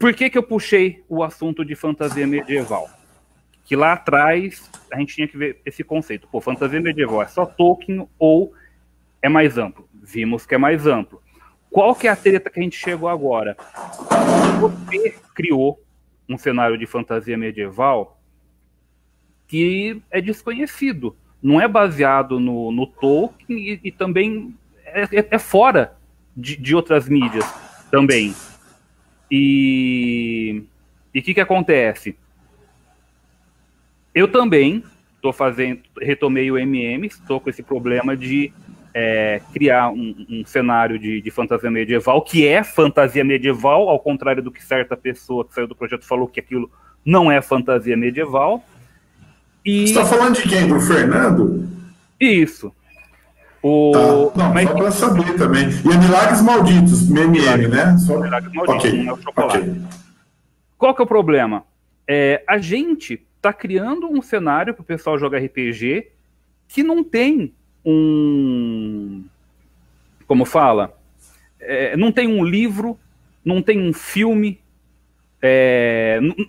Por que eu puxei o assunto de fantasia medieval? Que lá atrás a gente tinha que ver esse conceito. Pô, fantasia medieval é só Tolkien ou é mais amplo? Vimos que é mais amplo. Qual que é a treta que a gente chegou agora? Você criou um cenário de fantasia medieval que é desconhecido. Não é baseado no Tolkien e também é fora de outras mídias também. E o que acontece? Eu também retomei o MM, estou com esse problema de criar um cenário de fantasia medieval, que é fantasia medieval, ao contrário do que certa pessoa que saiu do projeto falou que aquilo não é fantasia medieval. Você está falando de quem? Do Fernando? Isso. Não, mas só para saber também. E é Milagres Malditos, MM, né? Milagres Malditos, não é o chocolate. Okay. Qual que é o problema? A gente está criando um cenário para o pessoal jogar RPG que não tem como fala? Não tem um livro, não tem um filme,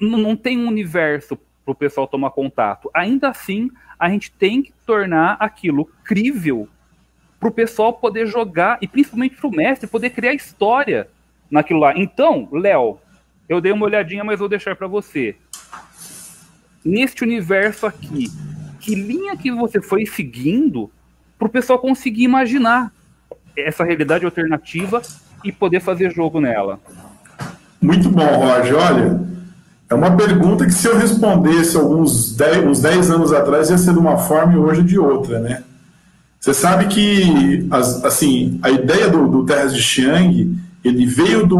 não tem um universo para o pessoal tomar contato. Ainda assim, a gente tem que tornar aquilo crível para o pessoal poder jogar, e principalmente para o mestre poder criar história naquilo lá. Então, Léo, eu dei uma olhadinha, mas vou deixar para você. Neste universo aqui, que linha que você foi seguindo para o pessoal conseguir imaginar essa realidade alternativa e poder fazer jogo nela? Muito bom, Roger. Olha, é uma pergunta que se eu respondesse uns 10 anos atrás ia ser de uma forma e hoje de outra, né? Você sabe que assim, a ideia do Terras de Xiang, ele veio de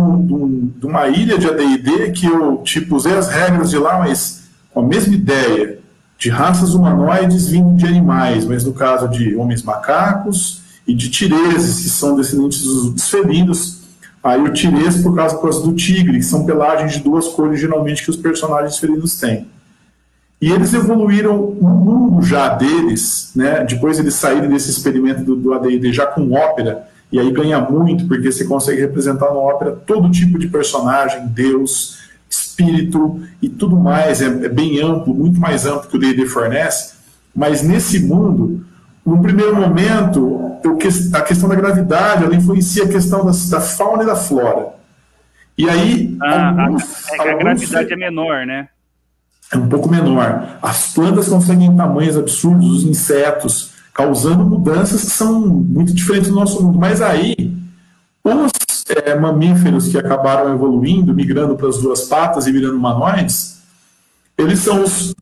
uma ilha de AD&D que eu usei as regras de lá, mas com a mesma ideia de raças humanoides vindo de animais, mas no caso de homens macacos e de tireses, que são descendentes dos felinos. Aí o tirês por causa do tigre, que são pelagens de duas cores geralmente que os personagens felinos têm. E eles evoluíram no mundo já deles, né? Depois eles saíram desse experimento do AD&D já com ópera, e aí ganha muito, porque você consegue representar na ópera todo tipo de personagem, deus, espírito e tudo mais, é bem amplo, muito mais amplo que o D&D fornece, mas nesse mundo, no primeiro momento, a questão da gravidade, ela influencia a questão da fauna e da flora. E aí... a gravidade é menor, né? É um pouco menor. As plantas conseguem tamanhos absurdos, os insetos, causando mudanças que são muito diferentes do nosso mundo. Mas aí, os mamíferos que acabaram evoluindo, migrando para as duas patas e virando humanoides, eles são os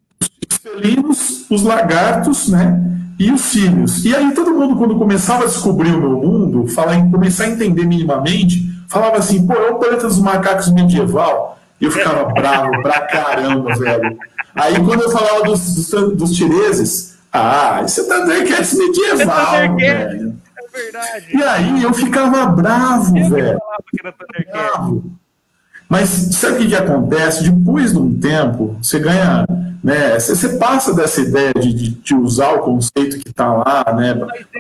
felinos, os lagartos, né, e os símios. E aí todo mundo, quando começava a descobrir o meu mundo, começar a entender minimamente, falava assim, pô, é o planeta dos macacos medieval. E eu ficava bravo pra caramba, velho. Aí quando eu falava dos tireses, isso é Thundercats medieval, velho. É verdade. E aí eu ficava bravo, velho. Bravo. Mas sabe o que acontece? Depois de um tempo, você ganha, né? Você passa dessa ideia de usar o conceito que está lá, né?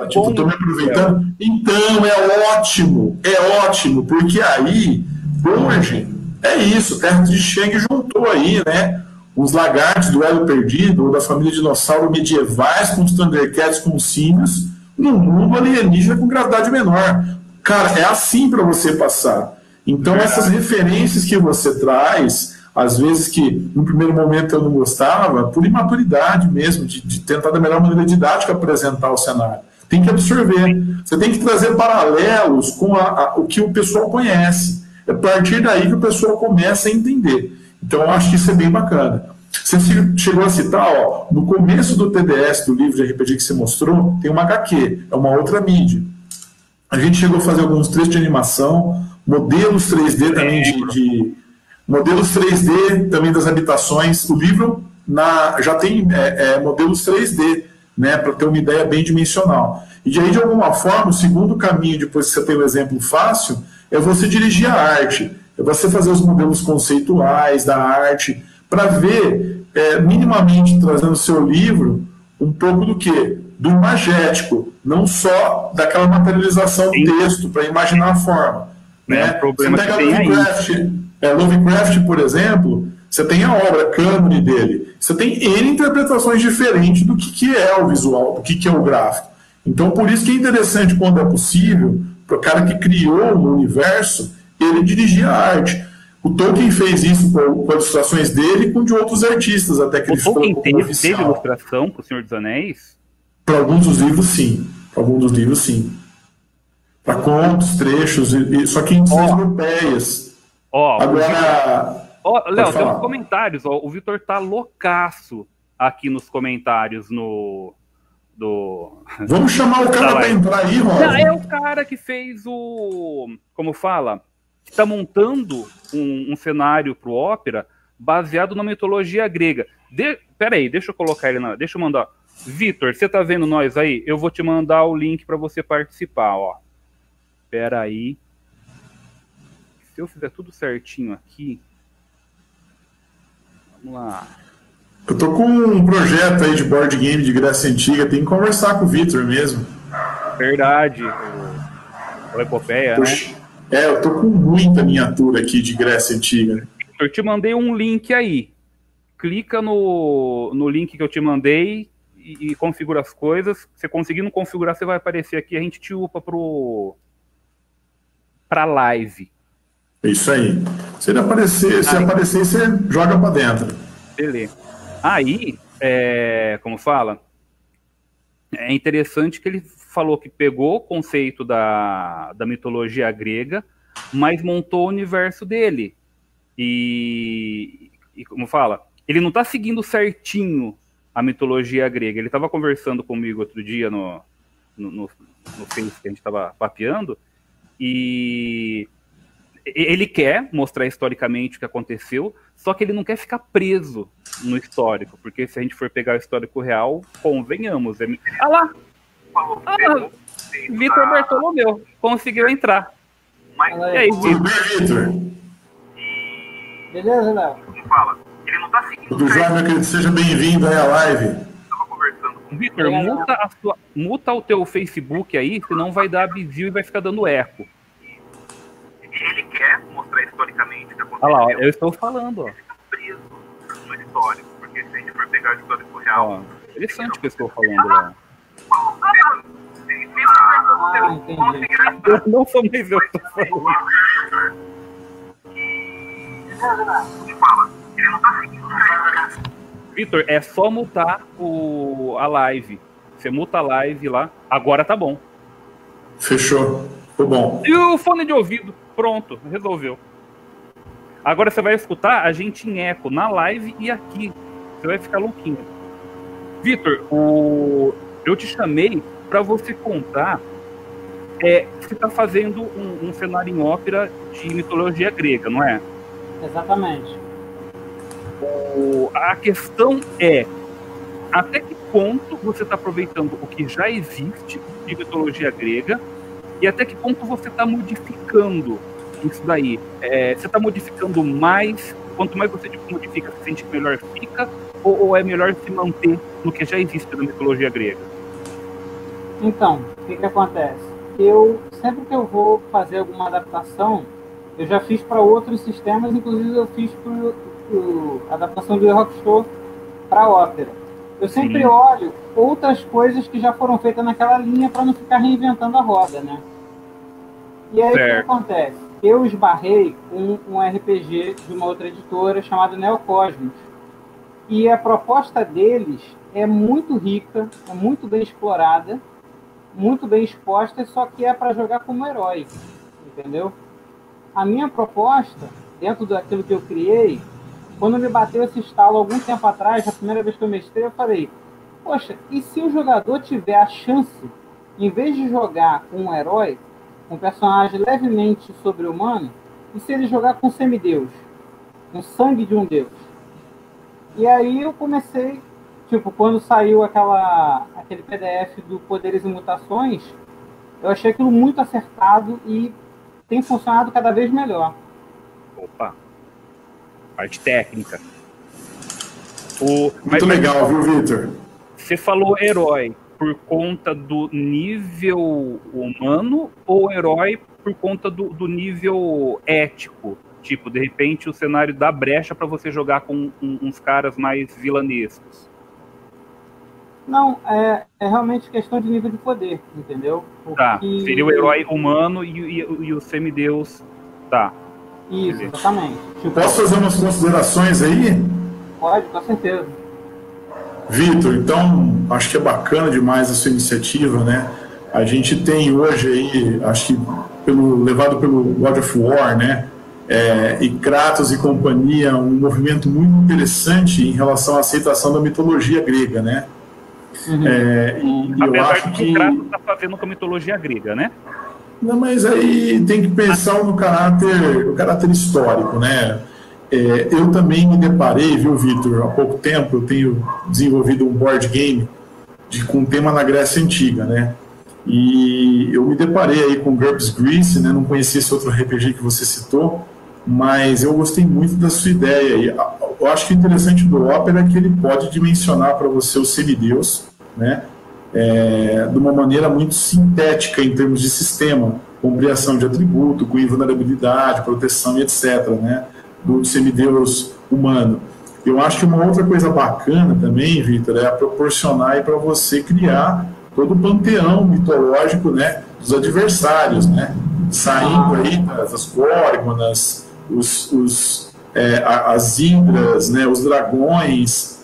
Tipo, tô me aproveitando. Então, é ótimo, porque aí, hoje, é isso, Terras de Xiang juntou aí, né? Os lagartos do Elo Perdido, ou da família dinossauro medievais, com os Thundercats, com os símios, num mundo alienígena com gravidade menor. Cara, é assim para você passar. Então, essas referências que você traz, às vezes que no primeiro momento eu não gostava, por imaturidade mesmo, de tentar da melhor maneira didática apresentar o cenário. Tem que absorver. Você tem que trazer paralelos com o que o pessoal conhece. É a partir daí que o pessoal começa a entender. Então, eu acho que isso é bem bacana. Você chegou a citar, no começo do TDS, do livro de RPG que você mostrou, tem uma HQ, é uma outra mídia. A gente chegou a fazer alguns trechos de animação, modelos 3D também modelos 3D também das habitações. O livro já tem modelos 3D, né, para ter uma ideia bem dimensional. E de aí, de alguma forma, o segundo caminho, depois que você tem o exemplo fácil, é você dirigir a arte, é você fazer os modelos conceituais da arte, para ver, minimamente, trazendo o seu livro, um pouco do quê? Do imagético, não só daquela materialização do texto, para imaginar a forma. Né? O problema que tem aí. Lovecraft, por exemplo, você tem a obra cânone dele, você tem N interpretações diferentes do que é o visual, do que é o gráfico. Então, por isso que é interessante, quando é possível, para o cara que criou o universo, ele dirigir a arte. O Tolkien fez isso com as ilustrações dele e com de outros artistas, até que ele ficou como oficial. Teve ilustração para o Senhor dos Anéis? Para alguns dos livros, sim. Para alguns dos livros, sim. Para contos, trechos, só que em edições europeias. Agora... Léo, tem uns comentários. O Vitor tá loucaço aqui nos comentários Vamos chamar o cara para entrar aí, Rosa. É o cara que fez o... Como fala? Que tá montando um cenário pro ópera baseado na mitologia grega. Peraí, deixa eu colocar ele deixa eu mandar. Vitor, você tá vendo nós aí? Eu vou te mandar o link para você participar, ó. Peraí. Se eu fizer tudo certinho aqui... Vamos lá. Eu tô com um projeto aí de board game de Grécia Antiga, tem que conversar com o Vitor mesmo. Verdade. O Epopeia, né? Eu tô com muita miniatura aqui de Grécia Antiga. Eu te mandei um link aí. Clica no link que eu te mandei e configura as coisas. Se conseguindo configurar, você vai aparecer aqui, a gente te upa pra live. É isso aí. Se ele aparecer, você joga pra dentro. Beleza. Aí, como fala, é interessante que ele falou que pegou o conceito da mitologia grega, mas montou o universo dele. E como fala, ele não está seguindo certinho a mitologia grega. Ele estava conversando comigo outro dia no Face que a gente estava papeando, e ele quer mostrar historicamente o que aconteceu, só que ele não quer ficar preso no histórico, porque se a gente for pegar o histórico real, convenhamos. Ah lá! Vitor Bartolomeu conseguiu entrar. E aí, Vitor? Beleza, Léo? Fala. Ele não tá seguindo. Tudo jóia, meu querido? Seja bem-vindo aí à live. Vitor, muta o teu Facebook aí, senão vai dar bizil e vai ficar dando eco. Ele quer mostrar historicamente o que aconteceu. Olha lá, eu estou falando, ó. Ele fica preso no histórico, porque se a gente for pegar o histórico real... Interessante o que eu estou falando lá. Entendi. Não sou mais eu que estou falando. Vitor, é só mutar a live. Você muta a live lá. Agora tá bom. Fechou. Ficou bom. E o fone de ouvido? Pronto, resolveu. Agora você vai escutar a gente em eco na live e aqui. Você vai ficar louquinho. Vitor, eu te chamei para você contar. Você está fazendo um cenário em ópera de mitologia grega, não é? Exatamente. A questão é até que ponto você está aproveitando o que já existe de mitologia grega e até que ponto você está modificando isso daí. Você está modificando mais, quanto mais você modifica, você sente que melhor fica, ou é melhor se manter no que já existe da mitologia grega? Então, o que acontece? Sempre que eu vou fazer alguma adaptação, eu já fiz para outros sistemas, inclusive eu fiz a adaptação do Rockstar para ópera. Eu sempre olho outras coisas que já foram feitas naquela linha para não ficar reinventando a roda, né? E aí o que acontece? Eu esbarrei com um RPG de uma outra editora chamada Neocosmos. E a proposta deles é muito rica, é muito bem explorada, muito bem exposta, só que é para jogar como herói, entendeu? A minha proposta, dentro daquilo que eu criei, quando me bateu esse estalo algum tempo atrás, a primeira vez que eu mestrei, eu falei, poxa, e se o jogador tiver a chance, em vez de jogar com um herói, um personagem levemente sobre-humano, e se ele jogar com um semideus, com sangue de um deus? E aí eu comecei, quando saiu aquele PDF do Poderes e Mutações, eu achei aquilo muito acertado e tem funcionado cada vez melhor. Opa! Parte técnica. Muito legal, viu, Vitor? Você falou herói por conta do nível humano ou herói por conta do nível ético Tipo, de repente o cenário dá brecha para você jogar com uns caras mais vilanescos. Não, é realmente questão de nível de poder, entendeu? Porque... Tá, seria o herói humano e o semideus. Tá. Isso, exatamente. Tipo, posso fazer umas considerações aí? Pode, com certeza. Vitor, então, acho que é bacana demais a sua iniciativa, né? A gente tem hoje aí, acho que levado pelo God of War, né? E Kratos e companhia, um movimento muito interessante em relação à aceitação da mitologia grega, né? Uhum. Apesar eu acho que o Kratos está fazendo com a mitologia grega, né? Não, mas aí tem que pensar no caráter histórico, né? Eu também me deparei, viu, Vitor? Há pouco tempo eu tenho desenvolvido um board game com tema na Grécia Antiga, né? E eu me deparei aí com GURPS Greece, né? Não conhecia esse outro RPG que você citou, mas eu gostei muito da sua ideia. E eu acho que o interessante do Opera é que ele pode dimensionar para você o semideus, né? De uma maneira muito sintética em termos de sistema, com criação de atributo, com invulnerabilidade, proteção e etc., né? Do semideus humano. Eu acho que uma outra coisa bacana também, Vitor, é proporcionar para você criar todo o panteão mitológico, né, dos adversários, né, saindo aí das górgonas, as hidras, né, os dragões,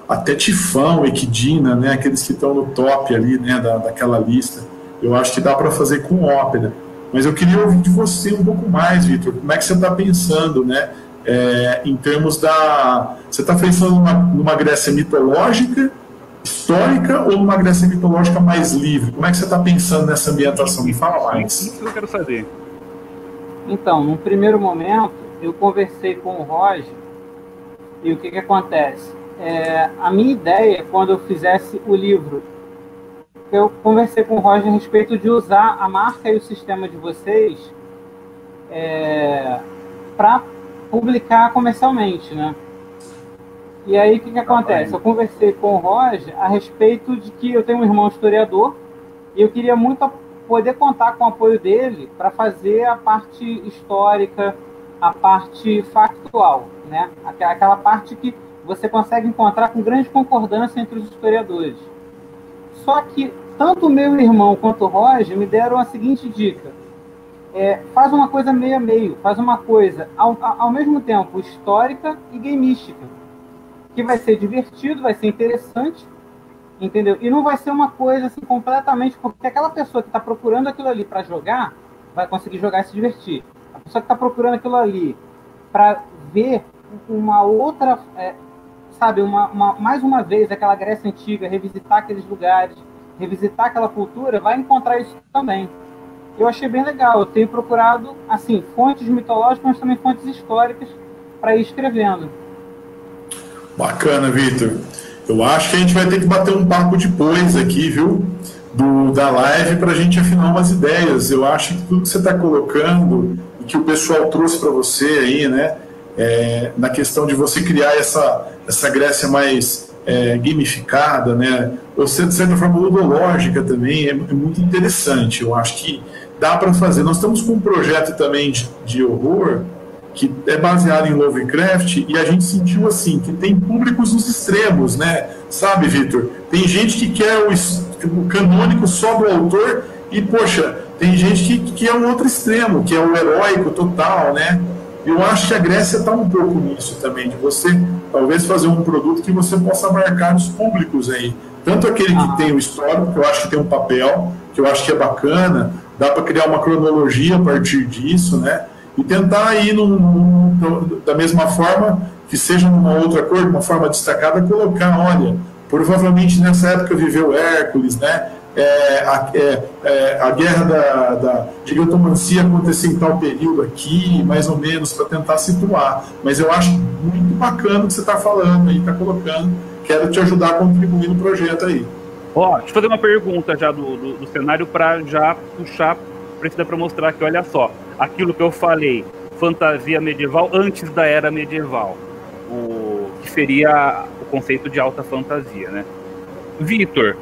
até Tifão, Equidna, né, aqueles que estão no top ali, né, daquela lista. Eu acho que dá para fazer com ópera. Mas eu queria ouvir de você um pouco mais, Vitor. Como é que você está pensando, né, em termos da... Você está pensando numa Grécia mitológica, histórica, ou numa Grécia mitológica mais livre? Como é que você está pensando nessa ambientação? Me fala mais. Isso que eu quero saber. Então, num primeiro momento, eu conversei com o Roger, e o que acontece? A minha ideia, quando eu fizesse o livro, eu conversei com o Roger a respeito de usar a marca e o sistema de vocês para publicar comercialmente, né? E aí, o que acontece? Eu conversei com o Roger a respeito de que eu tenho um irmão historiador e eu queria muito poder contar com o apoio dele para fazer a parte histórica, a parte factual, né? Aquela parte que você consegue encontrar com grande concordância entre os historiadores. Só que tanto o meu irmão quanto o Roger me deram a seguinte dica: faz uma coisa meio a meio, faz uma coisa ao mesmo tempo histórica e gameística, que vai ser divertido, vai ser interessante, entendeu? E não vai ser uma coisa assim completamente, porque aquela pessoa que está procurando aquilo ali para jogar vai conseguir jogar e se divertir. A pessoa que está procurando aquilo ali para ver uma outra, sabe, mais uma vez aquela Grécia Antiga, revisitar aqueles lugares, revisitar aquela cultura, vai encontrar isso também. Eu achei bem legal. Eu tenho procurado, assim, fontes mitológicas, mas também fontes históricas para ir escrevendo. Bacana, Vitor. Eu acho que a gente vai ter que bater um papo depois aqui, viu? Da live, para a gente afinar umas ideias. Eu acho que tudo que você está colocando e que o pessoal trouxe para você aí, né? Na questão de você criar essa Grécia mais gamificada, né? Ou seja, de certa forma ludológica também, é muito interessante. Eu acho que dá para fazer. Nós estamos com um projeto também de horror que é baseado em Lovecraft, e a gente sentiu assim, que tem públicos nos extremos, né? Sabe, Vitor? Tem gente que quer o canônico só do autor, e, poxa, tem gente que é um outro extremo, que é o heróico total, né? Eu acho que a Grécia está um pouco nisso também, de você talvez fazer um produto que você possa marcar nos públicos aí. Tanto aquele que tem o histórico, que eu acho que tem um papel, que eu acho que é bacana, dá para criar uma cronologia a partir disso, né? E tentar ir da mesma forma, que seja numa outra cor, de uma forma destacada, colocar, olha, provavelmente nessa época viveu Hércules, né? A guerra da gigantomancia aconteceu em tal período aqui, mais ou menos, para tentar situar. Mas eu acho muito bacana o que você está falando aí, está colocando. Quero te ajudar a contribuir no projeto aí. Deixa eu fazer uma pergunta já do cenário para já puxar, para mostrar que, olha só, aquilo que eu falei, fantasia medieval antes da era medieval, que seria o conceito de alta fantasia, né? Vitor,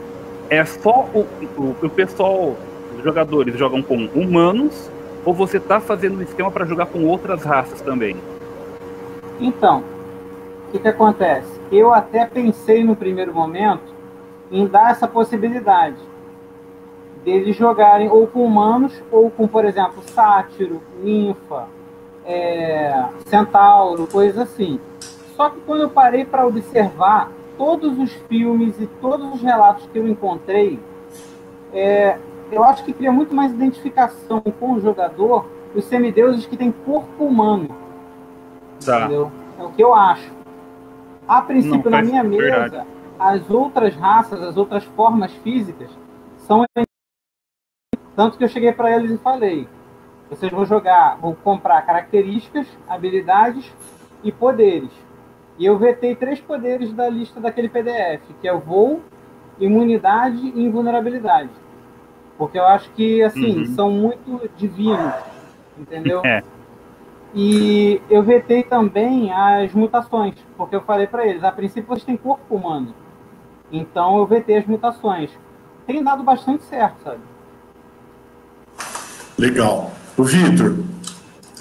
é só o pessoal, os jogadores jogam com humanos ou você tá fazendo um esquema para jogar com outras raças também? Então, o que acontece? Eu até pensei no primeiro momento em dar essa possibilidade deles jogarem ou com humanos ou com, por exemplo, sátiro, ninfa, centauro, coisas assim. Só que quando eu parei para observar todos os filmes e todos os relatos que eu encontrei, eu acho que cria muito mais identificação com o jogador os semideuses que têm corpo humano. Tá. Entendeu? É o que eu acho. A princípio, na minha mesa, as outras raças, as outras formas físicas são... Tanto que eu cheguei para eles e falei: vocês vão comprar características, habilidades e poderes. E eu vetei 3 poderes da lista daquele PDF, que é o voo, imunidade e invulnerabilidade. Porque eu acho que, assim, são muito divinos, entendeu? E eu vetei também as mutações, porque eu falei para eles, a princípio vocês têm corpo humano. Então eu vetei as mutações. Tem dado bastante certo, sabe? Legal. O Vitor,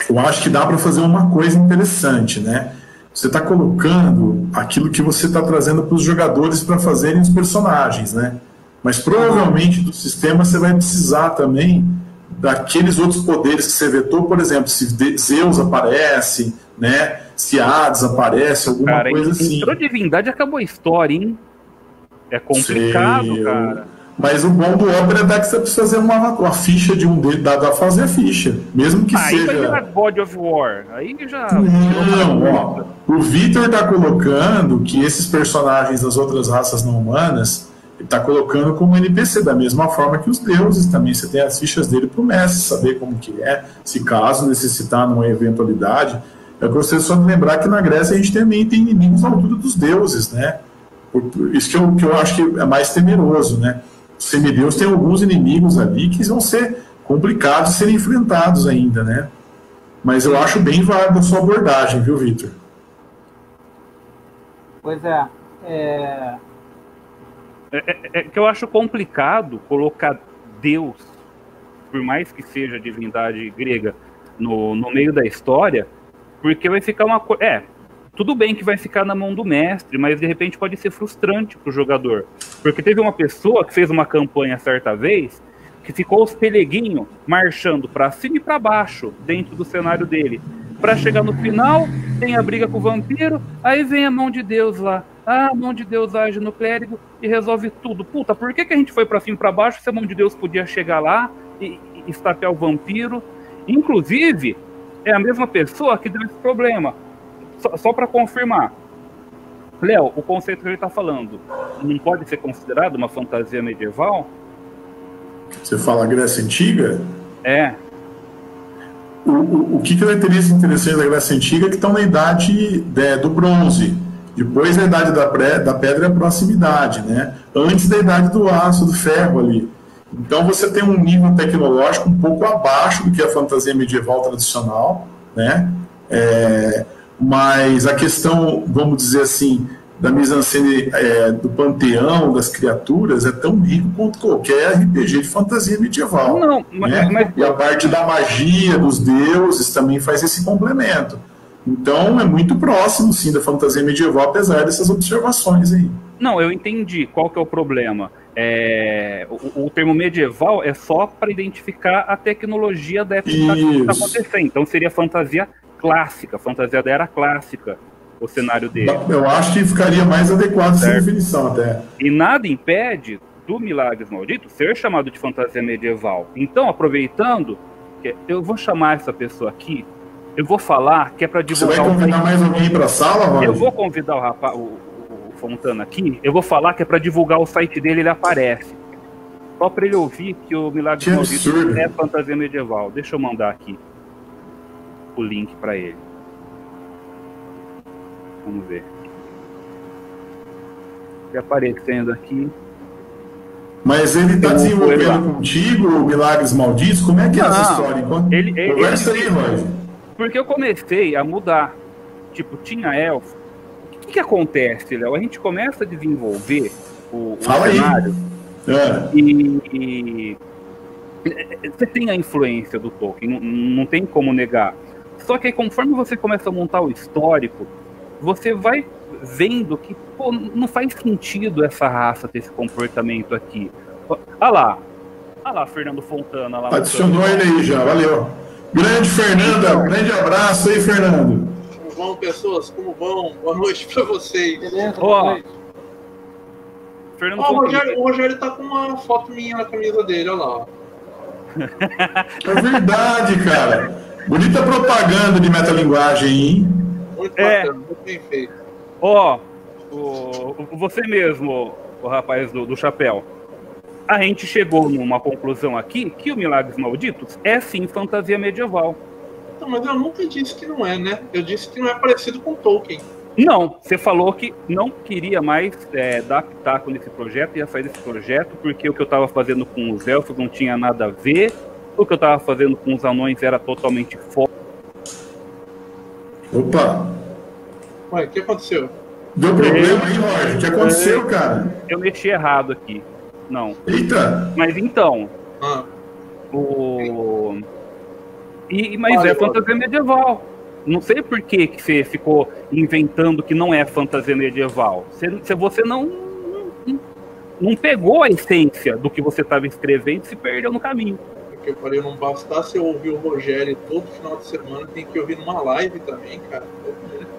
eu acho que dá para fazer uma coisa interessante, né? Você está colocando aquilo que você está trazendo para os jogadores para fazerem os personagens, né? Mas provavelmente do sistema você vai precisar também daqueles outros poderes que você vetou, por exemplo, se Zeus aparece, né? Se Hades aparece, alguma coisa assim. Entrou divindade, acabou a história, hein? É complicado, cara. Mas o bom do Opera é que você precisa fazer uma ficha de um deles, dá pra fazer a ficha. Mesmo que seja. Aí vai virar God of War. Aí já. Não, ó. O Vitor tá colocando que esses personagens das outras raças não humanas, ele tá colocando como NPC, da mesma forma que os deuses também. Você tem as fichas dele pro mestre, saber como que é, se caso necessitar numa eventualidade. Eu gostaria só de lembrar que na Grécia a gente também tem inimigos à altura dos deuses, né? Isso que eu acho que é mais temeroso, né? Os semideus tem alguns inimigos ali que vão ser complicados de serem enfrentados ainda, né? Mas eu acho bem válida a sua abordagem, viu, Vitor? Pois é que eu acho complicado colocar Deus, por mais que seja divindade grega, no meio da história, porque vai ficar uma coisa... Tudo bem que vai ficar na mão do mestre, mas de repente pode ser frustrante para o jogador. Porque teve uma pessoa que fez uma campanha certa vez, que ficou os peleguinhos marchando para cima e para baixo dentro do cenário dele. Para chegar no final, tem a briga com o vampiro, aí vem a mão de Deus lá. A mão de Deus age no clérigo e resolve tudo. Puta, por que a gente foi para cima e para baixo se a mão de Deus podia chegar lá e estapear o vampiro? Inclusive, é a mesma pessoa que deu esse problema. Só para confirmar, Léo, o conceito que ele está falando não pode ser considerado uma fantasia medieval? Você fala Grécia Antiga? O que caracteriza interessante da Grécia Antiga é que estão na idade do bronze. Depois da idade da pedra é a proximidade, né? Antes da idade do aço, do ferro ali. Então você tem um nível tecnológico um pouco abaixo do que a fantasia medieval tradicional, né? Mas a questão, vamos dizer assim, da mise-en-scène do panteão, das criaturas, é tão rico quanto qualquer RPG de fantasia medieval. Não, né? E a parte da magia, dos deuses, também faz esse complemento. Então é muito próximo, sim, da fantasia medieval, apesar dessas observações aí. Não, eu entendi qual que é o problema. O termo medieval é só para identificar a tecnologia da época que está acontecendo. Então seria fantasia clássica, fantasia da era clássica, o cenário dele. Eu acho que ficaria mais adequado essa definição até. E nada impede do Milagres Malditos ser chamado de fantasia medieval. Então, aproveitando, eu vou chamar essa pessoa aqui, eu vou falar que é para divulgar... Você vai convidar mais alguém para a sala, Roger? Eu vou convidar o Fontana aqui, eu vou falar que é para divulgar o site dele, ele aparece. Só para ele ouvir que o Milagres Malditos é fantasia medieval. Deixa eu mandar aqui o link para ele. Vamos ver. Está aparecendo aqui. Mas ele está desenvolvendo contigo Milagres Malditos? Como é que é essa história? Conversa aí, Roger. Porque eu comecei a mudar. Tipo, tinha elfo. O que acontece, Léo? A gente começa a desenvolver o cenário. Você tem a influência do Tolkien, não tem como negar. Só que aí, conforme você começa a montar o histórico, você vai vendo que, pô, não faz sentido essa raça ter esse comportamento aqui. Olha lá, Fernando Fontana. Lá adicionou ele aí já, valeu. Grande Fernanda, grande abraço aí, Fernando. Como vão, pessoas? Como vão? Boa noite pra vocês. Beleza, boa noite. Fernando o Rogério tá com uma foto minha na camisa dele, olha lá. É verdade, cara. Bonita propaganda de metalinguagem, hein? Muito bacana, muito bem feito. Você mesmo, o rapaz do chapéu. A gente chegou numa conclusão aqui que o Milagres Malditos é sim fantasia medieval. Não, mas eu nunca disse que não é, né? Eu disse que não é parecido com Tolkien. Não, você falou que não queria mais dar pitaco nesse projeto, ia sair desse projeto, porque o que eu estava fazendo com os elfos não tinha nada a ver, o que eu estava fazendo com os anões era totalmente fora. Opa! Ué, o que aconteceu? Deu problema aí, Roger? O que aconteceu, cara? Eu mexi errado aqui. Não. Eita! Mas então... Mas é fantasia medieval. Não sei por que você ficou inventando que não é fantasia medieval. Você não pegou a essência do que você estava escrevendo e se perdeu no caminho. Porque eu falei, não bastasse eu ouvir o Rogério todo final de semana, tem que ouvir numa live também, cara.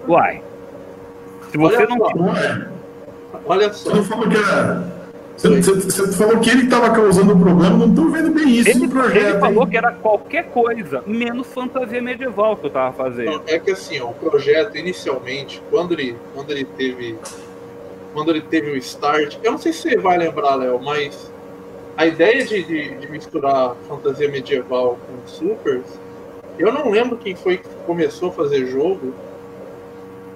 Uai. Se você olha não... Só. Olha só. Você não falou que era... Você falou que ele estava causando o problema, não estou vendo bem isso no projeto. Ele falou que era qualquer coisa, menos fantasia medieval que eu estava fazendo. Não, é que assim, ó, o projeto, inicialmente, quando ele teve o start, eu não sei se você vai lembrar, Léo, mas a ideia de misturar fantasia medieval com supers, eu não lembro quem foi que começou a fazer jogo,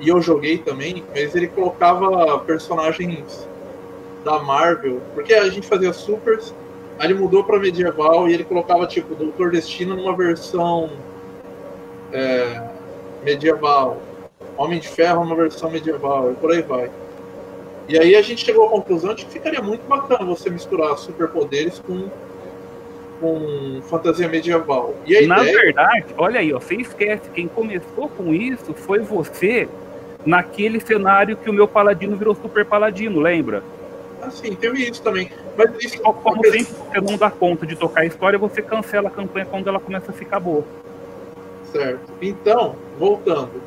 e eu joguei também, mas ele colocava personagens da Marvel, porque a gente fazia supers, aí ele mudou para medieval e ele colocava tipo Doutor Destino numa versão medieval, Homem de Ferro numa versão medieval, e por aí vai. E aí a gente chegou à conclusão de que ficaria muito bacana você misturar superpoderes com fantasia medieval. E a Na ideia... verdade, olha aí, ó, você esquece, quem começou com isso foi você naquele cenário que o meu paladino virou super paladino, lembra? Assim, teve isso também. Mas isso, como sempre você não dá conta de tocar a história, você cancela a campanha quando ela começa a ficar boa. Certo. Então, voltando.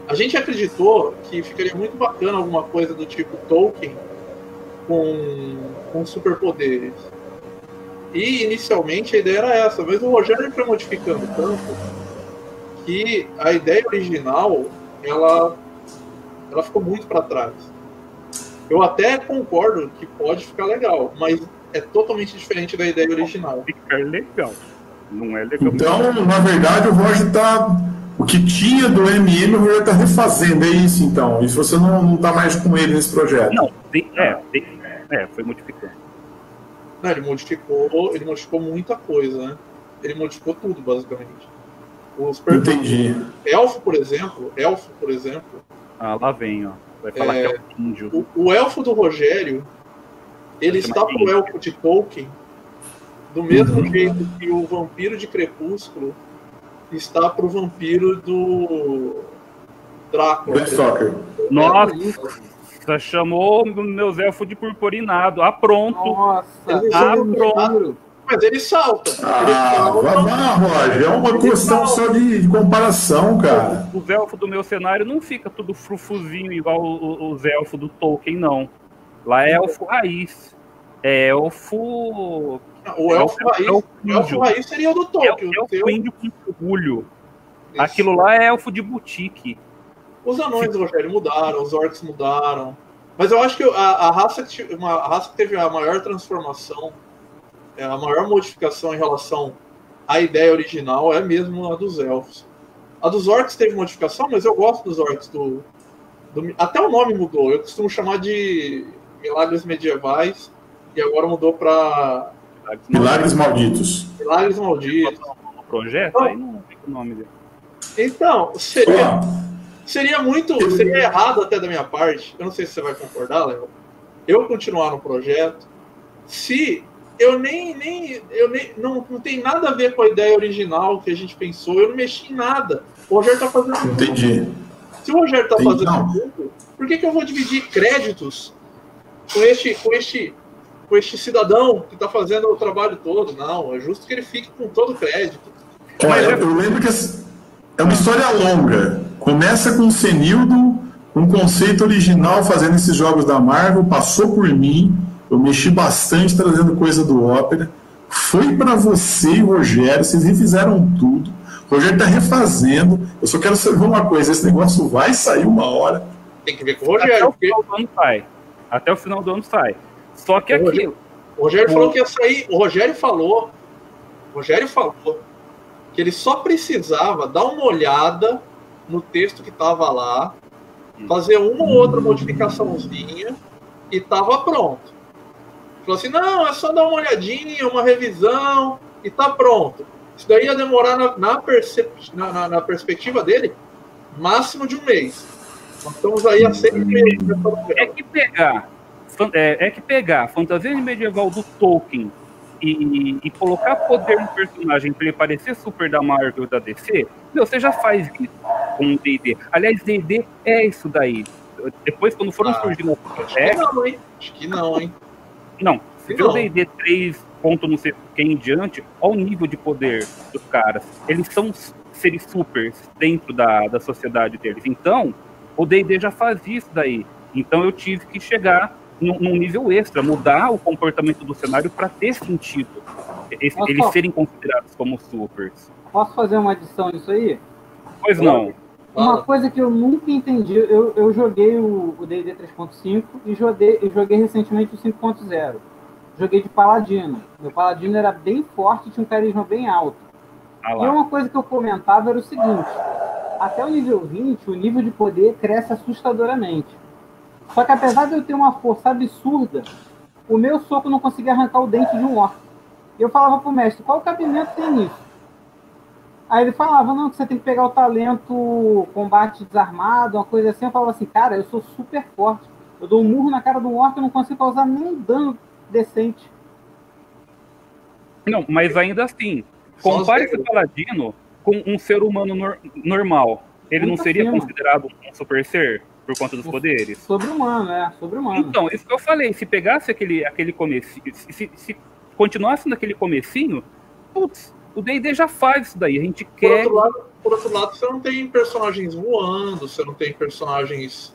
A gente acreditou que ficaria muito bacana alguma coisa do tipo Tolkien com superpoderes. E inicialmente a ideia era essa, mas o Rogério foi modificando tanto que a ideia original ela ficou muito para trás. Eu até concordo que pode ficar legal, mas é totalmente diferente da ideia original. Ficar legal. Não é legal. Então, na verdade, o Roger tá... O que tinha do MM, o Roger está refazendo, é isso então? E se você não está mais com ele nesse projeto? Não, foi modificando. Não, ele modificou muita coisa, né? Ele modificou tudo, basicamente. Entendi. Elfo, por exemplo... Ah, lá vem, ó. Vai falar que é o índio. O elfo do Rogério, ele está pro elfo de Tolkien do mesmo jeito que o vampiro de Crepúsculo está pro vampiro do Drácula. Nossa, chamou meus elfos de purpurinado. Ah, pronto. Nossa, pronto. Mas ele salta. Roger, é uma questão só de comparação, cara. Os elfos do meu cenário não fica tudo frufuzinho igual os elfos do Tolkien, não. Lá é elfo raiz. É elfo... O elfo raiz seria o do Tolkien. É o índio com orgulho. Aquilo lá é elfo de boutique. Os anões do Rogério mudaram, os orcs mudaram. Mas eu acho que a raça que teve a maior transformação, a maior modificação em relação à ideia original é mesmo a dos elfos. A dos orcs teve modificação, mas eu gosto dos orcs até o nome mudou. Eu costumo chamar de Milagres Medievais e agora mudou para Milagres Malditos. Milagres Malditos. O projeto aí não fica o nome dele. Então, seria errado até da minha parte, eu não sei se você vai concordar, Léo, eu continuar no projeto se não tem nada a ver com a ideia original que a gente pensou. Eu não mexi em nada. O Rogério tá fazendo tudo. Entendi. Se o Rogério tá fazendo tudo, por que eu vou dividir créditos com este cidadão que tá fazendo o trabalho todo? Não, é justo que ele fique com todo o crédito. Olha, eu lembro que é uma história longa. Começa com o Senildo, um conceito original fazendo esses jogos da Marvel, passou por mim, eu mexi bastante trazendo coisa do Ópera, foi para você e o Rogério, vocês refizeram tudo, o Rogério está refazendo, eu só quero saber uma coisa, esse negócio vai sair uma hora. Tem que ver com o Rogério. Até o final do ano sai. Só que aquilo... O Rogério falou que ia sair, o Rogério falou que ele só precisava dar uma olhada no texto que estava lá, fazer uma ou outra modificaçãozinha e estava pronto. Falou assim, não, é só dar uma olhadinha, uma revisão e tá pronto. Isso daí ia demorar na perspectiva dele máximo de um mês. Nós estamos aí há 6 meses. É que pegar a fantasia medieval do Tolkien e colocar poder no personagem para ele parecer super da Marvel da DC, você já faz isso com o D&D. Aliás, D&D é isso daí. Depois, quando foram surgindo... Acho que não, hein? Não, se vê o D&D 3 ponto não sei quem em diante, olha o nível de poder dos caras. Eles são seres supers dentro da sociedade deles. Então, o D&D já faz isso daí. Então eu tive que chegar num nível extra, mudar o comportamento do cenário para ter sentido. Eles serem considerados como supers. Posso fazer uma adição nisso aí? Pois não. Uma coisa que eu nunca entendi, eu joguei o D&D 3.5 e joguei recentemente o 5.0. Joguei de paladino. Meu paladino era bem forte e tinha um carisma bem alto. E uma coisa que eu comentava era o seguinte, até o nível 20, o nível de poder cresce assustadoramente. Só que apesar de eu ter uma força absurda, o meu soco não conseguia arrancar o dente de um orc. E eu falava pro mestre, qual o cabimento tem nisso? Aí ele falava, não, que você tem que pegar o talento combate desarmado, uma coisa assim. Eu falava assim, cara, eu sou super forte. Eu dou um murro na cara do orc e não consigo causar nenhum dano decente. Não, mas ainda assim, compare esse paladino com um ser humano normal. Ele não seria considerado um super ser por conta dos poderes? Sobre-humano, sobre-humano. Então, isso que eu falei, se pegasse aquele comecinho, se continuasse naquele comecinho, putz, o D&D já faz isso daí, a gente quer... Por outro lado, você não tem personagens voando, você não tem personagens...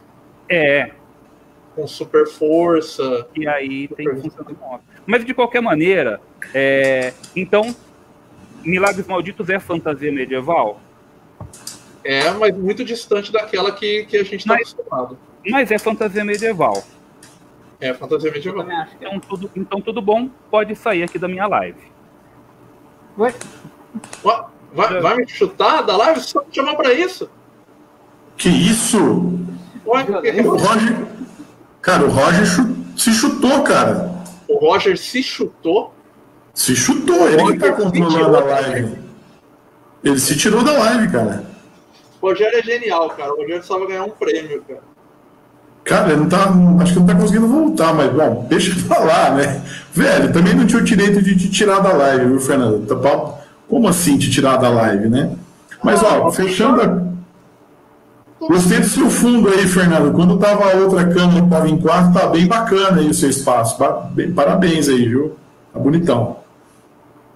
com super força. E aí tem que funcionar. Mas de qualquer maneira, então, Milagres Malditos é fantasia medieval? Mas muito distante daquela que a gente está acostumado. Mas é fantasia medieval. É fantasia medieval. Então tudo bom, pode sair aqui da minha live. Vai me chutar da live? Você só me chamou pra isso? Que isso? O Roger... Cara, o Roger se chutou, cara. O Roger se chutou? Se chutou, ele que tá controlando a live. Ele se tirou da live, cara. O Rogério é genial, cara. O Rogério só vai ganhar um prêmio, cara. Cara, ele não tá, acho que não tá conseguindo voltar, mas, bom, deixa eu falar, né? Velho, também não tinha o direito de te tirar da live, viu, Fernando? Como assim te tirar da live, né? Mas, fechando a... Gostei do seu fundo aí, Fernando. Quando tava a outra câmera que tava em quarto, tá bem bacana aí o seu espaço. Parabéns aí, viu? Tá bonitão.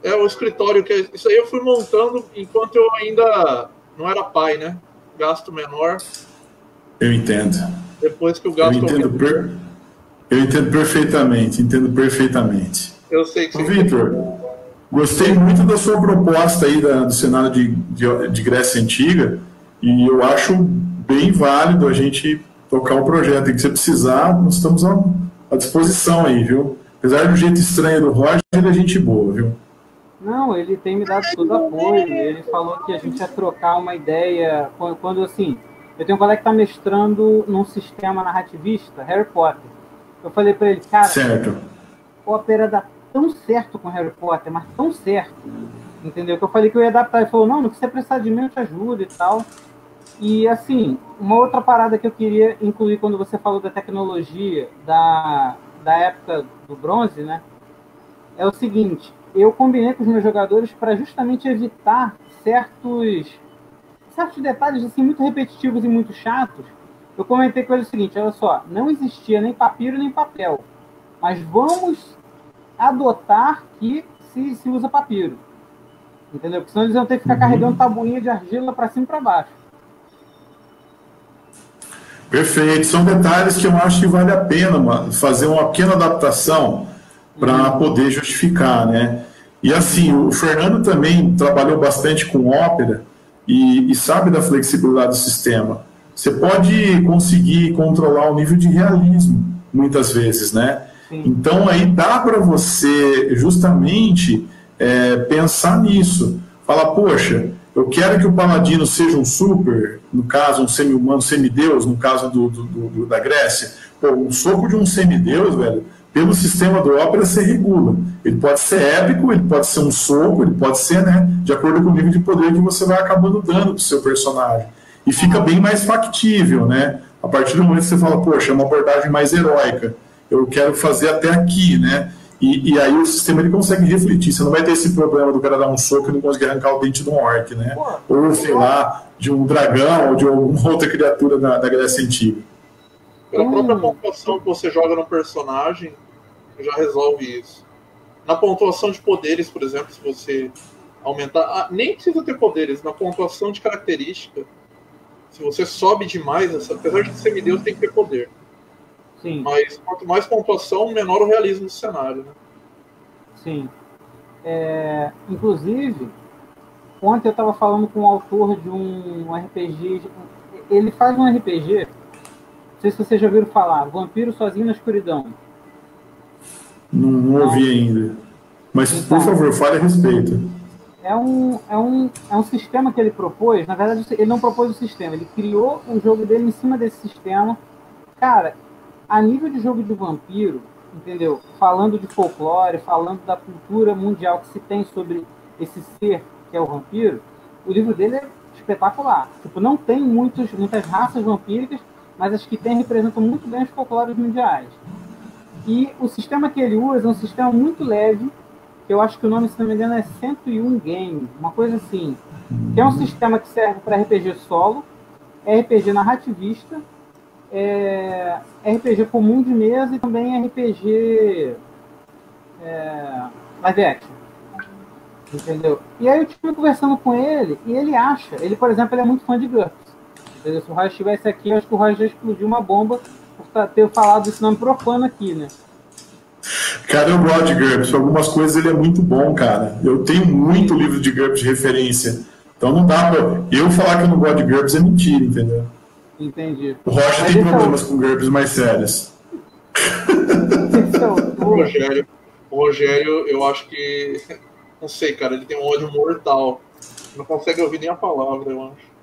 O escritório, isso aí eu fui montando enquanto eu ainda não era pai, né? Gasto menor. Eu entendo. Depois que o gasto... Eu entendo perfeitamente. Eu sei que Vitor, gostei muito da sua proposta aí do cenário de Grécia Antiga e eu acho bem válido a gente tocar o projeto. E que você precisar, nós estamos à disposição aí, viu? Apesar do jeito estranho do Roger, ele é gente boa, viu? Não, ele tem me dado todo apoio. Ele falou que a gente ia trocar uma ideia quando assim... Eu tenho um colega que está mestrando num sistema narrativista, Harry Potter. Eu falei para ele, cara, certo. Ópera dá tão certo com Harry Potter, mas tão certo, entendeu? Que eu falei que eu ia adaptar. Ele falou, não, no que você precisar de mim eu te ajudo e tal. E assim, uma outra parada que eu queria incluir quando você falou da tecnologia da época do bronze, né? é o seguinte, eu combinei com os meus jogadores para justamente evitar certos detalhes assim, muito repetitivos e muito chatos. Eu comentei com eles o seguinte, olha só, não existia nem papiro nem papel, mas vamos adotar que se usa papiro. Entendeu? Porque senão eles vão ter que ficar carregando tabuinha de argila para cima e para baixo. Perfeito. São detalhes que eu acho que vale a pena fazer uma pequena adaptação para poder justificar, né? E assim, o Fernando também trabalhou bastante com Opera e sabe da flexibilidade do sistema. Você pode conseguir controlar o nível de realismo, muitas vezes, né? Sim. Então aí dá para você justamente pensar nisso. Falar, poxa, eu quero que o paladino seja um super, no caso um semi-humano, semideus, no caso da Grécia. Pô, um soco de um semideus, velho, pelo sistema do Opera você regula. Ele pode ser épico, ele pode ser um soco, ele pode ser, né, de acordo com o nível de poder que você vai acabando dando pro seu personagem. E fica bem mais factível, né? A partir do momento que você fala, poxa, é uma abordagem mais heróica, eu quero fazer até aqui, né? E aí o sistema ele consegue refletir. Você não vai ter esse problema do cara dar um soco e não conseguir arrancar o dente de um orc, né? Ou, sei lá, de um dragão ou de alguma outra criatura da Grécia Antiga. Pela própria pontuação que você joga no personagem, já resolve isso. Na pontuação de poderes, por exemplo, se você aumentar... nem precisa ter poderes. Na pontuação de característica, se você sobe demais, apesar de semideus, tem que ter poder. Sim. Mas quanto mais pontuação, menor o realismo do cenário, né? Sim. Inclusive, ontem eu estava falando com o autor de um RPG. Ele faz um RPG, não sei se vocês já ouviram falar, Vampiro Sozinho na Escuridão. Não ouvi ainda. Mas, então, por favor, fale a respeito. É um sistema que ele propôs. Na verdade, ele não propôs o sistema, ele criou o jogo dele em cima desse sistema. Cara, a nível de jogo de vampiro, entendeu? Falando de folclore, falando da cultura mundial que se tem sobre esse ser que é o vampiro, o livro dele é espetacular. Tipo, não tem muitas raças vampíricas, mas as que tem representam muito bem os folclores mundiais. E o sistema que ele usa é um sistema muito leve, que eu acho que o nome, se não me engano, é 101 Game, uma coisa assim. Que é um sistema que serve para RPG solo, RPG narrativista, RPG comum de mesa e também RPG live action. Entendeu? E aí eu estive conversando com ele e ele, por exemplo, ele é muito fã de GURPS. Entendeu? Se o Roy estivesse aqui, eu acho que o Roy já explodiu uma bomba por ter falado esse nome profano aqui, né? Cara, eu gosto de GURPS. Algumas coisas ele é muito bom, cara. Eu tenho muito livro de GURPS de referência. Então não dá pra eu falar que eu não gosto de GURPS, é mentira, entendeu? Entendi. O Roger tem problemas com GURPS mais sérios. O Rogério, eu acho que... Não sei, cara, ele tem um ódio mortal. Não consegue ouvir nem a palavra, eu acho.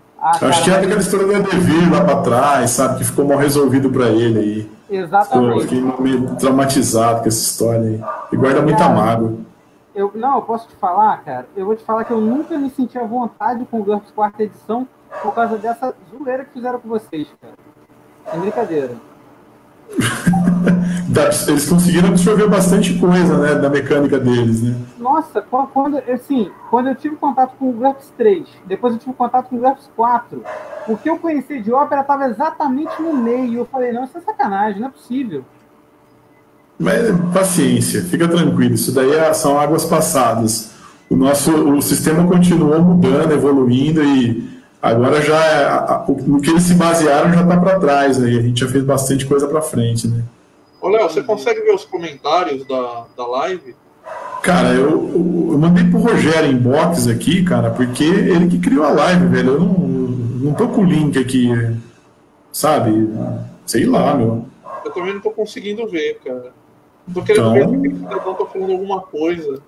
Acho que é aquela história do Edevir lá pra trás, sabe? Que ficou mal resolvido pra ele aí. Exatamente. Eu fiquei meio traumatizado com essa história aí. E guarda muita mágoa. Eu posso te falar, cara? Eu vou te falar que eu nunca me senti à vontade com o GURPS 4ª edição por causa dessa zoeira que fizeram com vocês, cara. É brincadeira. Eles conseguiram absorver bastante coisa, né, da mecânica deles, né? Nossa, quando eu tive contato com o GURPS 3, depois eu tive contato com o GURPS 4, o que eu conheci de Opera estava exatamente no meio. Eu falei, não, isso é sacanagem, não é possível. Mas paciência, fica tranquilo, isso daí são águas passadas. O sistema continuou mudando, evoluindo e agora já no que eles se basearam já está para trás, aí a gente já fez bastante coisa para frente, né? Ô Léo, você consegue ver os comentários da live? Cara, eu mandei pro Rogério inbox aqui, cara, porque ele que criou a live, velho. Eu não tô com o link aqui, sabe? Sei lá, meu. Eu também não tô conseguindo ver, cara. Tô querendo ver se o cidadão tá falando alguma coisa.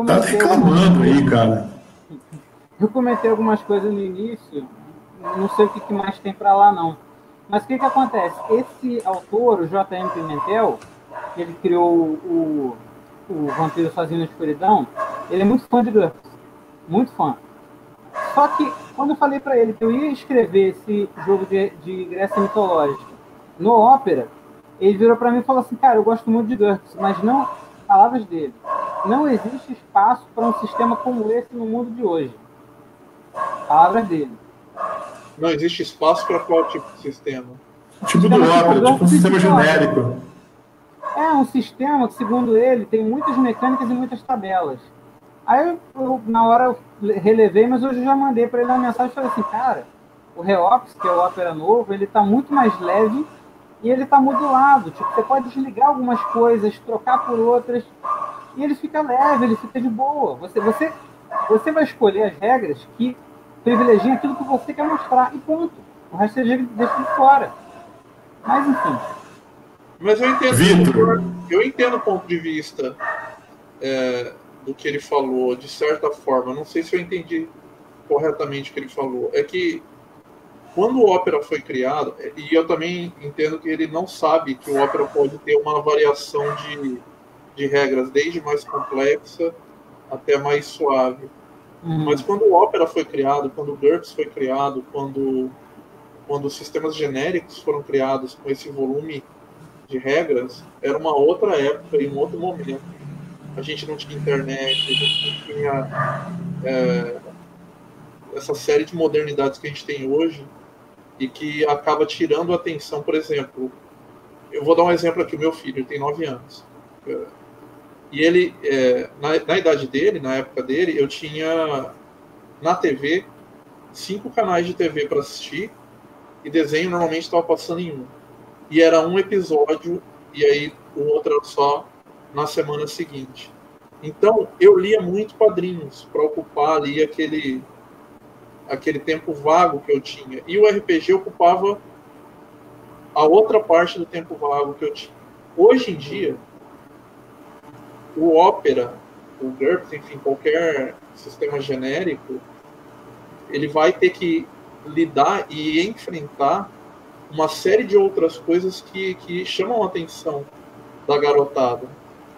Tá reclamando aí, cara. Eu comentei algumas coisas no início, não sei o que mais tem pra lá, não. Mas o que acontece? Esse autor, o J.M. Pimentel, que ele criou o Vampiro Sozinho na Escuridão, ele é muito fã de GURPS. Muito fã. Só que, quando eu falei pra ele que eu ia escrever esse jogo de Grécia mitológica no Opera, ele virou pra mim e falou assim, cara, eu gosto muito de GURPS, mas palavras dele, não existe espaço para um sistema como esse no mundo de hoje. Palavras dele. Não existe espaço para qual tipo de sistema? Tipo do Opera, tipo um sistema genérico. É um sistema que, segundo ele, tem muitas mecânicas e muitas tabelas. Aí eu na hora eu relevei, mas hoje eu já mandei para ele uma mensagem e falei assim, cara, o Reops, que é o Opera novo, ele está muito mais leve e ele está modulado. Tipo, você pode desligar algumas coisas, trocar por outras, e ele fica leve, ele fica de boa. Você vai escolher as regras que privilegiam aquilo que você quer mostrar, e ponto. O resto você deixa de fora. Mas, enfim. Mas eu entendo o ponto de vista do que ele falou, de certa forma. Não sei se eu entendi corretamente o que ele falou. É que quando o Opera foi criado, e eu também entendo que ele não sabe que o Opera pode ter uma variação de regras, desde mais complexa até mais suave. Mas quando o Opera foi criado, quando o GURPS foi criado, quando os sistemas genéricos foram criados com esse volume de regras, era uma outra época e um outro momento. A gente não tinha internet, a gente não tinha essa série de modernidades que a gente tem hoje e que acaba tirando a atenção. Por exemplo, eu vou dar um exemplo aqui, o meu filho, ele tem 9 anos. E ele, na idade dele, na época dele, eu tinha na TV 5 canais de TV para assistir, e desenho normalmente estava passando em um. E era um episódio, e aí o outro era só na semana seguinte. Então, eu lia muito quadrinhos para ocupar ali aquele tempo vago que eu tinha. E o RPG ocupava a outra parte do tempo vago que eu tinha. Hoje em dia, o Opera, o GURPS, enfim, qualquer sistema genérico, ele vai ter que lidar e enfrentar uma série de outras coisas que chamam a atenção da garotada,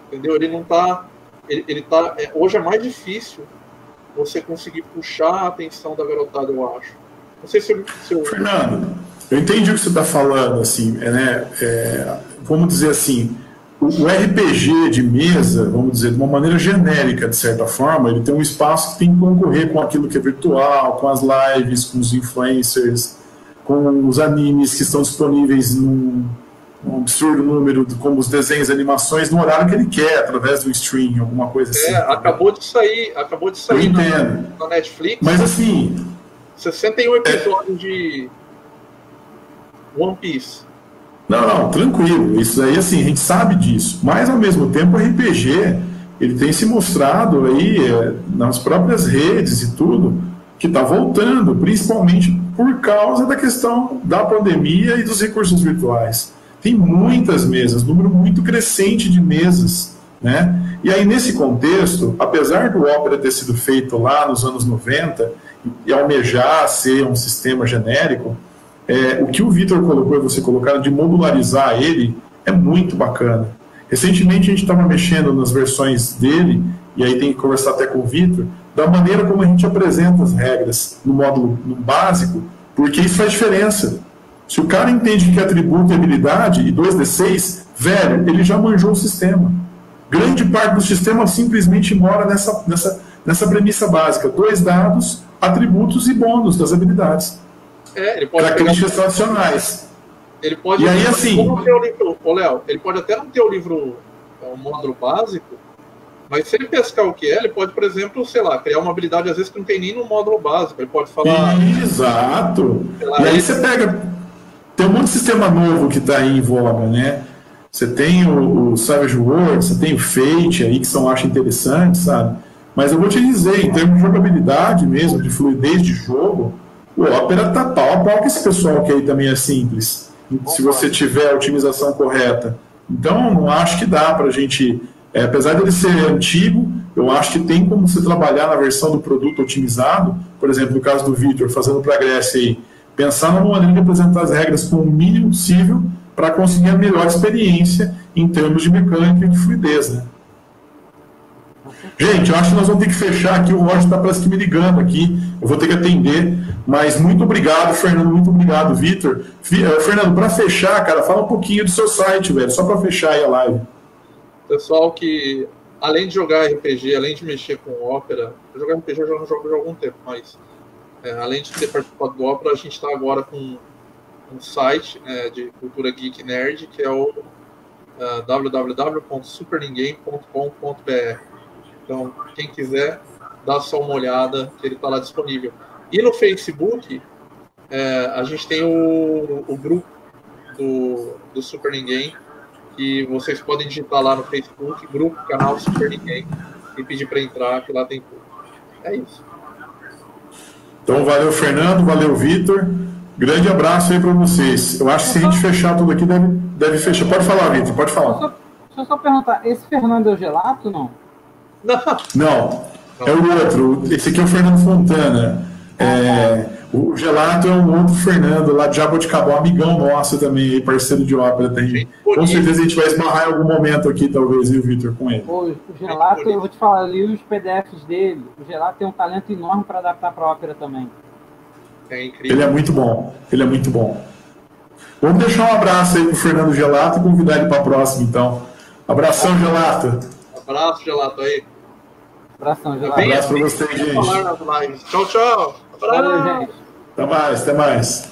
entendeu? Ele não tá, ele tá, hoje é mais difícil você conseguir puxar a atenção da garotada, eu acho. Não sei se eu... Fernando, eu entendi o que você está falando, assim, vamos dizer assim, o RPG de mesa, vamos dizer, de uma maneira genérica, de certa forma, ele tem um espaço que tem que concorrer com aquilo que é virtual, com as lives, com os influencers, com os animes que estão disponíveis num absurdo número, como os desenhos e animações, no horário que ele quer, através do stream, alguma coisa assim. Acabou de sair na Netflix. Mas assim... 61 episódios de One Piece. Não, tranquilo. Isso aí, assim, a gente sabe disso. Mas, ao mesmo tempo, o RPG, ele tem se mostrado aí, nas próprias redes e tudo, que está voltando, principalmente por causa da questão da pandemia e dos recursos virtuais. Tem muitas mesas, número muito crescente de mesas, né? E aí, nesse contexto, apesar do Opera ter sido feito lá nos anos 90 e almejar ser um sistema genérico, o que o Vitor colocou e você colocaram de modularizar ele é muito bacana. Recentemente a gente estava mexendo nas versões dele, e aí tem que conversar até com o Vitor, da maneira como a gente apresenta as regras no módulo básico, porque isso faz diferença. Se o cara entende que é atributo e habilidade, e 2d6, velho, ele já manjou o sistema. Grande parte do sistema simplesmente mora nessa premissa básica. 2 dados, atributos e bônus das habilidades. Ele pode características tradicionais. Ele pode, e aí, assim, Léo, ele pode até não ter o livro, o módulo básico, mas se ele pescar o que ele pode, por exemplo, sei lá, criar uma habilidade às vezes que não tem nem no módulo básico. Ele pode falar... Exato. Lá, e aí você pega... Tem um monte de sistema novo que está aí em voga, né? Você tem o Savage Worlds, você tem o Fate aí, que são, acho interessantes, sabe? Mas eu vou te dizer, em termos de jogabilidade mesmo, de fluidez de jogo, o Opera tá pau a pau com esse pessoal que aí também é simples, se você tiver a otimização correta. Então, não acho que dá pra gente... apesar dele ser antigo, eu acho que tem como você trabalhar na versão do produto otimizado, por exemplo, no caso do Vitor, fazendo para a Grécia aí, pensar numa maneira de apresentar as regras com o mínimo possível para conseguir a melhor experiência em termos de mecânica e de fluidez, né? Gente, eu acho que nós vamos ter que fechar aqui, o Roger está parece que me ligando aqui, eu vou ter que atender, mas muito obrigado, Fernando, muito obrigado, Vitor. Fernando, para fechar, cara, fala um pouquinho do seu site, velho, só para fechar aí a live. pessoal que, além de jogar RPG, além de mexer com Opera, jogar RPG eu já não jogo há algum tempo, mas além de ter participado do Opera, a gente está agora com um site de cultura geek nerd, que é o www.superninguém.com.br. Então, quem quiser, dá só uma olhada, que ele está lá disponível. E no Facebook, a gente tem o grupo do Super Ninguém, que vocês podem digitar lá no Facebook, grupo, canal Super Ninguém, e pedir para entrar, que lá tem tudo. É isso. Então, valeu, Fernando, valeu, Vitor. Grande abraço aí para vocês. Eu acho que se a gente fechar tudo aqui, deve fechar. Pode falar, Vitor, pode falar. Deixa eu só perguntar, esse Fernando é o Gelato, não? Não, é o outro. Esse aqui é o Fernando Fontana. O Gelato é um outro Fernando, lá de Jaboticabal, amigão nosso também, parceiro de Opera. Com certeza a gente vai esbarrar em algum momento aqui, talvez, viu, Vitor, com ele. O Gelato, eu vou te falar, eu li os PDFs dele. O Gelato tem um talento enorme para adaptar para Opera também. É incrível. Ele é muito bom, ele é muito bom. Vamos deixar um abraço aí pro Fernando Gelato e convidar ele para a próxima, então. Abração, Gelato. Abraço, Gelato aí. Abração, Gelato. Abraço para vocês, gente. Tchau, tchau. Valeu, gente. Até mais.